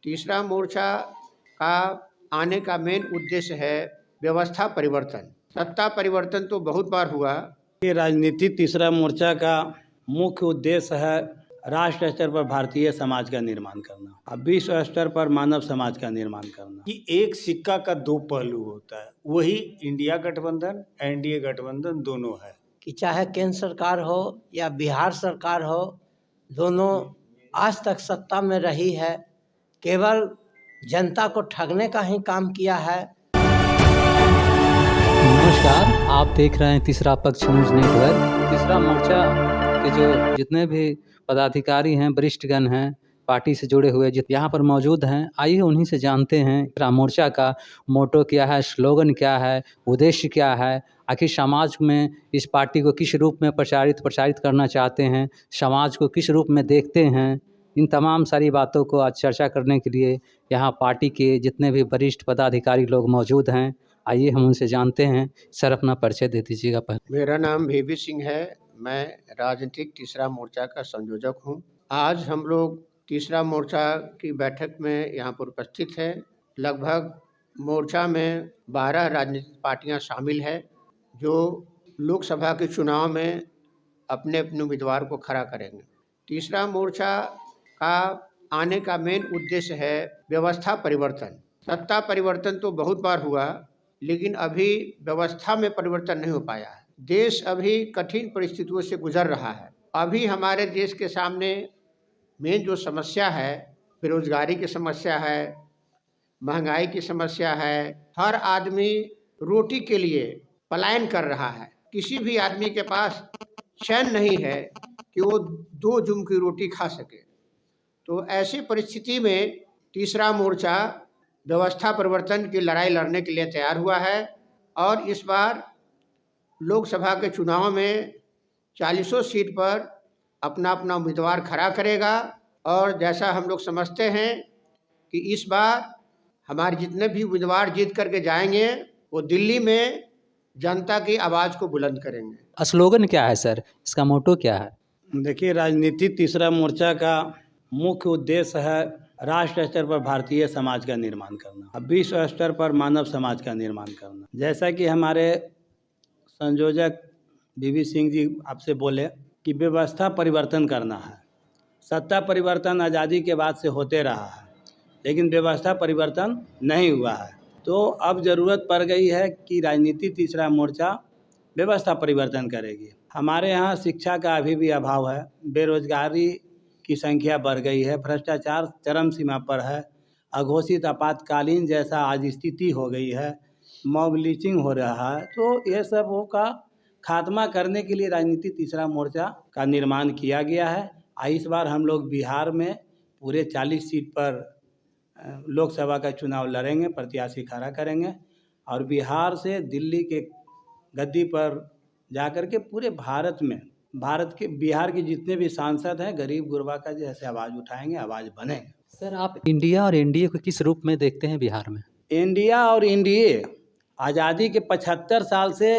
तीसरा मोर्चा का आने का मेन उद्देश्य है व्यवस्था परिवर्तन। सत्ता परिवर्तन तो बहुत बार हुआ। ये राजनीति तीसरा मोर्चा का मुख्य उद्देश्य है राष्ट्र स्तर पर भारतीय समाज का निर्माण करना और विश्व स्तर पर मानव समाज का निर्माण करना। कि एक सिक्का का दो पहलू होता है, वही इंडिया गठबंधन, एनडीए गठबंधन दोनों है। कि चाहे केंद्र सरकार हो या बिहार सरकार हो, दोनों आज तक सत्ता में रही है, केवल जनता को ठगने का ही काम किया है। नमस्कार, आप देख रहे हैं तीसरा पक्ष न्यूज़ नेटवर्क। तीसरा मोर्चा के जो जितने भी पदाधिकारी हैं, वरिष्ठगण हैं, पार्टी से जुड़े हुए यहाँ पर मौजूद हैं, आइए उन्हीं से जानते हैं तीसरा मोर्चा का मोटो क्या है, स्लोगन क्या है, उद्देश्य क्या है, आखिर समाज में इस पार्टी को किस रूप में प्रचारित करना चाहते हैं, समाज को किस रूप में देखते हैं। इन तमाम सारी बातों को आज चर्चा करने के लिए यहाँ पार्टी के जितने भी वरिष्ठ पदाधिकारी लोग मौजूद हैं, आइए हम उनसे जानते हैं। सर, अपना परिचय दे दीजिएगा पहले। मेरा नाम VV सिंह है, मैं राजनीतिक तीसरा मोर्चा का संयोजक हूं। आज हम लोग तीसरा मोर्चा की बैठक में यहाँ पर उपस्थित है। लगभग मोर्चा में 12 राजनीतिक पार्टियां शामिल है जो लोकसभा के चुनाव में अपने अपने उम्मीदवार को खड़ा करेंगे। तीसरा मोर्चा का आने का मेन उद्देश्य है व्यवस्था परिवर्तन। सत्ता परिवर्तन तो बहुत बार हुआ, लेकिन अभी व्यवस्था में परिवर्तन नहीं हो पाया है। देश अभी कठिन परिस्थितियों से गुजर रहा है। अभी हमारे देश के सामने मेन जो समस्या है, बेरोजगारी की समस्या है, महंगाई की समस्या है। हर आदमी रोटी के लिए पलायन कर रहा है। किसी भी आदमी के पास चैन नहीं है कि वो 2 जुम की रोटी खा सके। तो ऐसी परिस्थिति में तीसरा मोर्चा व्यवस्था परिवर्तन की लड़ाई लड़ने के लिए तैयार हुआ है और इस बार लोकसभा के चुनाव में 40 सीट पर अपना अपना उम्मीदवार खड़ा करेगा। और जैसा हम लोग समझते हैं कि इस बार हमारे जितने भी उम्मीदवार जीत करके जाएंगे, वो दिल्ली में जनता की आवाज़ को बुलंद करेंगे। स्लोगन क्या है सर, इसका मोटो क्या है? देखिए, राजनीति तीसरा मोर्चा का मुख्य उद्देश्य है राष्ट्र स्तर पर भारतीय समाज का निर्माण करना और विश्व स्तर पर मानव समाज का निर्माण करना। जैसा कि हमारे संयोजक VV सिंह जी आपसे बोले कि व्यवस्था परिवर्तन करना है। सत्ता परिवर्तन आज़ादी के बाद से होते रहा है, लेकिन व्यवस्था परिवर्तन नहीं हुआ है। तो अब ज़रूरत पड़ गई है कि राजनीति तीसरा मोर्चा व्यवस्था परिवर्तन करेगी। हमारे यहाँ शिक्षा का अभी भी अभाव है, बेरोजगारी की संख्या बढ़ गई है, भ्रष्टाचार चरम सीमा पर है, अघोषित आपातकालीन जैसा आज स्थिति हो गई है, मॉब लिंचिंग हो रहा है। तो ये सब का खात्मा करने के लिए राजनीति तीसरा मोर्चा का निर्माण किया गया है। इस बार हम लोग बिहार में पूरे 40 सीट पर लोकसभा का चुनाव लड़ेंगे, प्रत्याशी खड़ा करेंगे और बिहार से दिल्ली के गद्दी पर जाकर के पूरे भारत के बिहार के जितने भी सांसद हैं, गरीब गुरबा का जैसे आवाज़ उठाएंगे, आवाज़ बनेंगे। सर, आप इंडिया और एनडीए को किस रूप में देखते हैं बिहार में? इंडिया और एनडीए आज़ादी के 75 साल से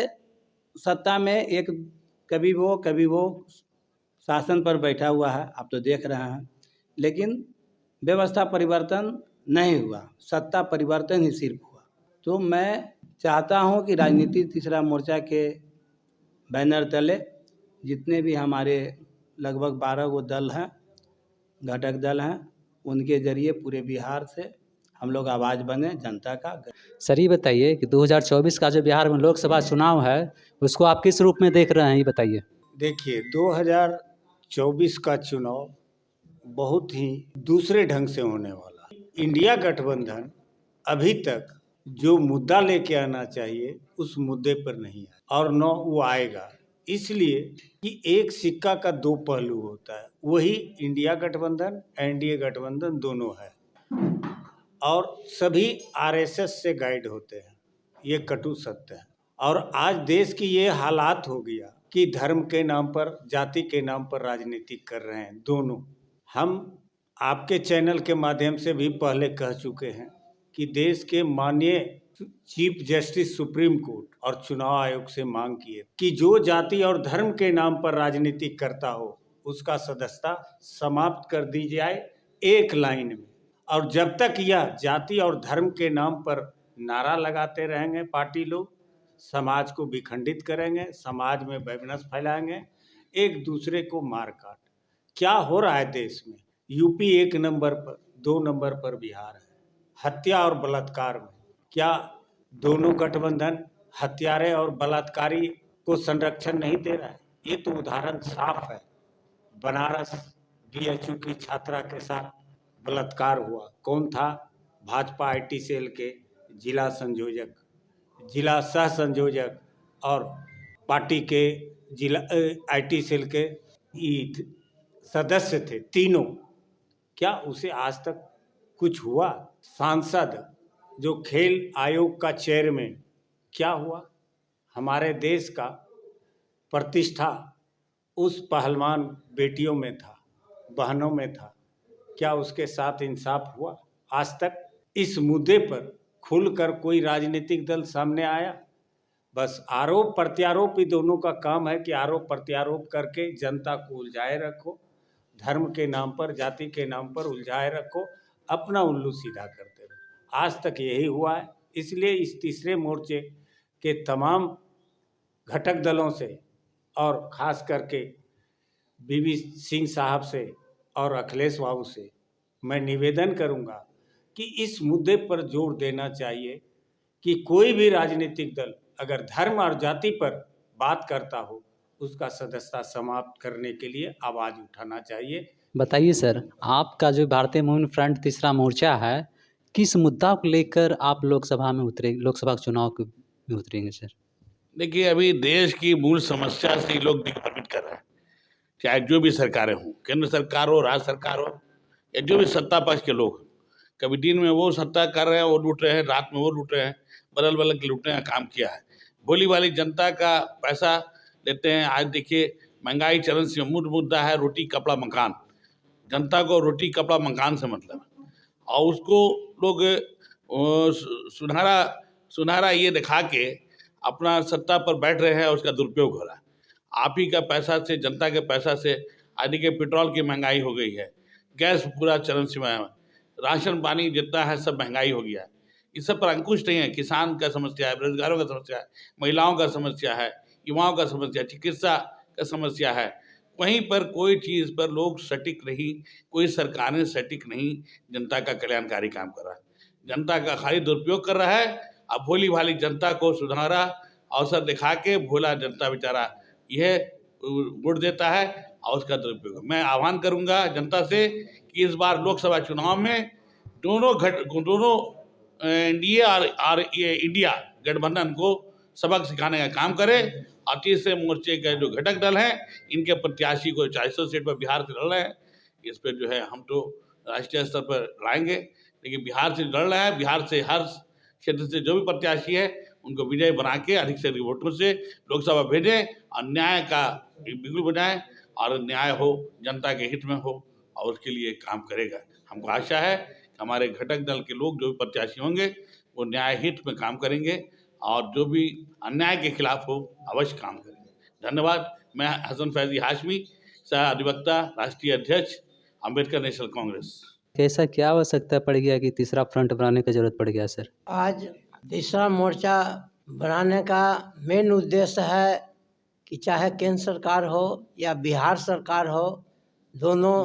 सत्ता में एक कभी वो शासन पर बैठा हुआ है, आप तो देख रहे हैं। लेकिन व्यवस्था परिवर्तन नहीं हुआ, सत्ता परिवर्तन ही सिर्फ हुआ। तो मैं चाहता हूं कि राजनीति तीसरा मोर्चा के बैनर तले जितने भी हमारे लगभग 12 गो दल हैं, घटक दल हैं, उनके जरिए पूरे बिहार से हम लोग आवाज़ बने जनता का। सर, ये बताइए कि 2024 का जो बिहार में लोकसभा चुनाव है, उसको आप किस रूप में देख रहे हैं, ये बताइए। देखिए, 2024 का चुनाव बहुत ही दूसरे ढंग से होने वाला है। इंडिया गठबंधन अभी तक जो मुद्दा लेके आना चाहिए उस मुद्दे पर नहीं आया और न वो आएगा। इसलिए कि एक सिक्का का दो पहलू होता है, वही इंडिया गठबंधन, एनडीए गठबंधन दोनों है और सभी RSS से गाइड होते हैं। ये कटु सत्य है। और आज देश की ये हालात हो गया कि धर्म के नाम पर, जाति के नाम पर राजनीति कर रहे हैं दोनों। हम आपके चैनल के माध्यम से भी पहले कह चुके हैं कि देश के माननीय चीफ जस्टिस सुप्रीम कोर्ट और चुनाव आयोग से मांग किए कि जो जाति और धर्म के नाम पर राजनीति करता हो उसका सदस्यता समाप्त कर दी जाए एक लाइन में। और जब तक यह जाति और धर्म के नाम पर नारा लगाते रहेंगे पार्टी लोग, समाज को विखंडित करेंगे, समाज में वैमनस्य फैलाएंगे, एक दूसरे को मार काट। क्या हो रहा है देश में? यूपी 1 नंबर पर, 2 नंबर पर बिहार है हत्या और बलात्कार में। क्या दोनों गठबंधन हत्यारे और बलात्कारी को संरक्षण नहीं दे रहा है? ये तो उदाहरण साफ है। बनारस बीएचयू की छात्रा के साथ बलात्कार हुआ। कौन था? भाजपा आईटी सेल के जिला संयोजक, जिला सह संयोजक और पार्टी के जिला आईटी सेल के सदस्य थे तीनों। क्या उसे आज तक कुछ हुआ? सांसद जो खेल आयोग का चेयरमैन, क्या हुआ? हमारे देश का प्रतिष्ठा उस पहलवान बेटियों में था, बहनों में था। क्या उसके साथ इंसाफ हुआ? आज तक इस मुद्दे पर खुलकर कोई राजनीतिक दल सामने आया? बस आरोप प्रत्यारोप ही दोनों का काम है कि आरोप प्रत्यारोप करके जनता को उलझाए रखो, धर्म के नाम पर, जाति के नाम पर उलझाए रखो, अपना उल्लू सीधा करते रहो। आज तक यही हुआ है। इसलिए इस तीसरे मोर्चे के तमाम घटक दलों से और ख़ास करके बीवी सिंह साहब से और अखिलेश बाबू से मैं निवेदन करूंगा कि इस मुद्दे पर जोर देना चाहिए कि कोई भी राजनीतिक दल अगर धर्म और जाति पर बात करता हो, उसका सदस्यता समाप्त करने के लिए आवाज़ उठाना चाहिए। बताइए सर, आपका जो भारतीय मूवमेंट फ्रंट तीसरा मोर्चा है, किस मुद्दा को लेकर आप लोकसभा के चुनाव में उतरेंगे सर? देखिए, अभी देश की मूल समस्या से लोग दिग्भ्रमित कर रहे हैं। चाहे जो भी सरकारें हों, केंद्र सरकार हो, राज्य सरकार हो, या जो भी सत्ता पक्ष के लोग, कभी दिन में वो सत्ता कर रहे हैं, वो लूट रहे हैं, रात में वो लूट रहे हैं, बदल बदल के लूटने का काम किया है। भोली वाली जनता का पैसा लेते हैं। आज देखिए, महंगाई चरण से मूल मुद्दा है रोटी कपड़ा मकान। जनता को रोटी कपड़ा मकान से मतलब है, और उसको लोग सुनहरा ये दिखा के अपना सत्ता पर बैठ रहे हैं और उसका दुरुपयोग हो रहा है। आप ही का पैसा से, जनता के पैसा से आज के पेट्रोल की महंगाई हो गई है, गैस पूरा चरण सीमा है, राशन पानी जितना है सब महंगाई हो गया है। इस सब पर अंकुश नहीं है। किसान का समस्या है, बेरोजगारों का समस्या है, महिलाओं का समस्या है, युवाओं का समस्या, चिकित्सा का समस्या है। वहीं पर कोई चीज़ पर लोग सटीक नहीं, कोई सरकारें सटीक नहीं जनता का कल्याणकारी काम कर रहा है। जनता का खाली दुरुपयोग कर रहा है। अब भोली भाली जनता को सुनहरा अवसर दिखा के भोला जनता बेचारा यह वोट देता है और उसका दुरुपयोग। मैं आह्वान करूंगा जनता से कि इस बार लोकसभा चुनाव में दोनों एनडीए और ये इंडिया गठबंधन को सबक सिखाने का काम करे। और तीसरे मोर्चे के जो घटक दल हैं, इनके प्रत्याशी को 400 सीट पर बिहार से लड़ रहे हैं। इस पर जो है हम तो राष्ट्रीय स्तर पर लाएंगे, लेकिन बिहार से लड़ रहा है। बिहार से हर क्षेत्र से जो भी प्रत्याशी है उनको विजय बना के अधिक से अधिक वोटों से लोकसभा भेजें और न्याय का बिल्कुल बनाएं और न्याय हो, जनता के हित में हो, और उसके लिए काम करेगा। हमको आशा है कि हमारे घटक दल के लोग जो भी प्रत्याशी होंगे वो न्याय हित में काम करेंगे और जो भी अन्याय के खिलाफ हो अवश्य काम करेंगे। धन्यवाद। मैं हसन फैजी हाशमी, सह अधिवक्ता, राष्ट्रीय अध्यक्ष, अम्बेडकर नेशनल कांग्रेस। ऐसा क्या आवश्यकता पड़ गया कि तीसरा फ्रंट बनाने की जरूरत पड़ गया सर? आज तीसरा मोर्चा बनाने का मेन उद्देश्य है कि चाहे केंद्र सरकार हो या बिहार सरकार हो, दोनों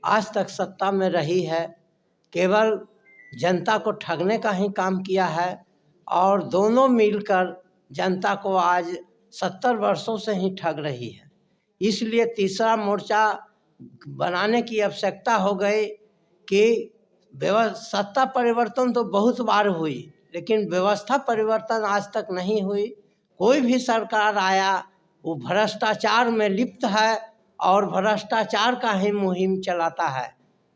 आज तक सत्ता में रही है, केवल जनता को ठगने का ही काम किया है। और दोनों मिलकर जनता को आज 70 वर्षों से ही ठग रही है। इसलिए तीसरा मोर्चा बनाने की आवश्यकता हो गई कि सत्ता परिवर्तन तो बहुत बार हुई, लेकिन व्यवस्था परिवर्तन आज तक नहीं हुई। कोई भी सरकार आया वो भ्रष्टाचार में लिप्त है और भ्रष्टाचार का ही मुहिम चलाता है,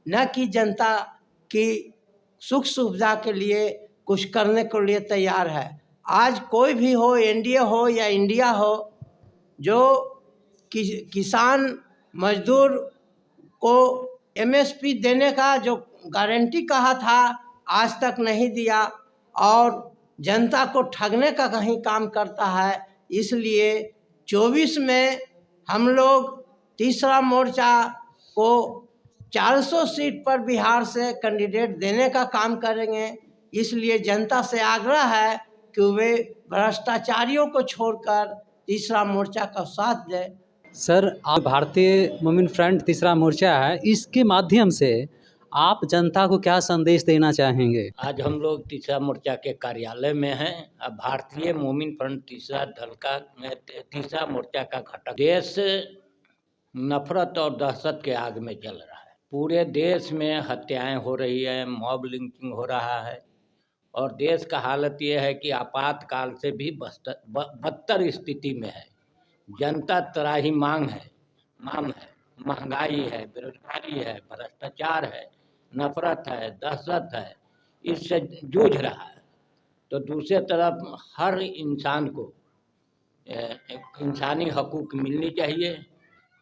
न कि जनता की सुख सुविधा के लिए कुछ करने के लिए तैयार है। आज कोई भी हो, एनडीए हो या इंडिया हो, जो किसान मजदूर को एमएसपी देने का जो गारंटी कहा था आज तक नहीं दिया और जनता को ठगने का कहीं काम करता है। इसलिए 24 में हम लोग तीसरा मोर्चा को 400 सीट पर बिहार से कैंडिडेट देने का काम करेंगे। इसलिए जनता से आग्रह है कि वे भ्रष्टाचारियों को छोड़कर तीसरा मोर्चा का साथ दें। सर, आप भारतीय वुमेन फ्रंट तीसरा मोर्चा है, इसके माध्यम से आप जनता को क्या संदेश देना चाहेंगे? आज हम लोग तीसरा मोर्चा के कार्यालय में हैं। अब भारतीय वुमेन फ्रंट तीसरा दल का तीसरा मोर्चा का घटक देश नफरत और दहशत के आग में जल रहा है। पूरे देश में हत्याएं हो रही है, मॉब लिंचिंग हो रहा है और देश का हालत ये है कि आपातकाल से भी बदतर स्थिति में है। जनता त्राही मांग है, महंगाई है, बेरोजगारी है, भ्रष्टाचार है, नफरत है, दहशत है, इससे जूझ रहा है। तो दूसरी तरफ हर इंसान को इंसानी हकूक़ मिलनी चाहिए।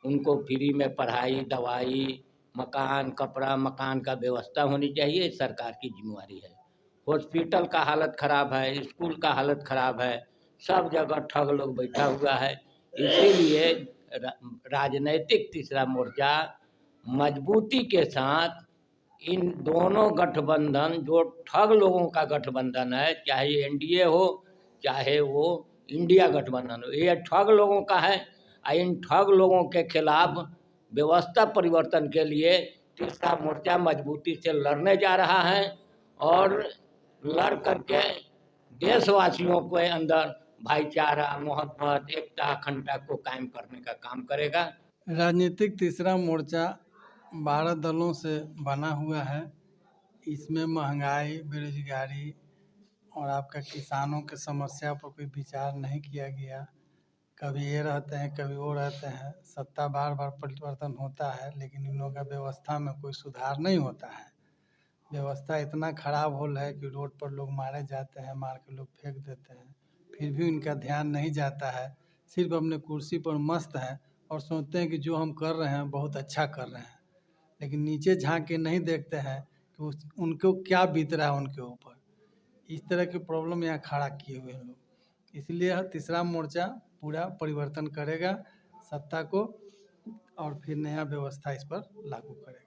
उनको फ्री में पढ़ाई, दवाई, मकान, कपड़ा, मकान का व्यवस्था होनी चाहिए, सरकार की जिम्मेवारी है। हॉस्पिटल का हालत ख़राब है, स्कूल का हालत ख़राब है, सब जगह ठग लोग बैठा हुआ है। इसीलिए राजनीतिक तीसरा मोर्चा मजबूती के साथ इन दोनों गठबंधन, जो ठग लोगों का गठबंधन है, चाहे एनडीए हो चाहे वो इंडिया गठबंधन हो, ये ठग लोगों का है। इन ठग लोगों के खिलाफ व्यवस्था परिवर्तन के लिए तीसरा मोर्चा मजबूती से लड़ने जा रहा है और लड़ करके देशवासियों के अंदर भाईचारा, मोहब्बत, एकता, अखंडता को कायम करने का काम करेगा। राजनीतिक तीसरा मोर्चा 12 दलों से बना हुआ है। इसमें महंगाई, बेरोजगारी और आपका किसानों के समस्या पर कोई विचार नहीं किया गया। कभी ये रहते हैं, कभी वो रहते हैं। सत्ता बार बार परिवर्तन होता है, लेकिन इन लोगों का व्यवस्था में कोई सुधार नहीं होता है। व्यवस्था इतना खराब हो रहा है कि रोड पर लोग मारे जाते हैं, मार के लोग फेंक देते हैं, फिर भी उनका ध्यान नहीं जाता है। सिर्फ अपने कुर्सी पर मस्त हैं और सोचते हैं कि जो हम कर रहे हैं बहुत अच्छा कर रहे हैं, लेकिन नीचे झांक के नहीं देखते हैं कि उनको क्या बीत रहा है उनके ऊपर। इस तरह की प्रॉब्लम यहाँ खड़ा किए हुए हैं लोग। इसलिए तीसरा मोर्चा पूरा परिवर्तन करेगा सत्ता को और फिर नया व्यवस्था इस पर लागू करेगा।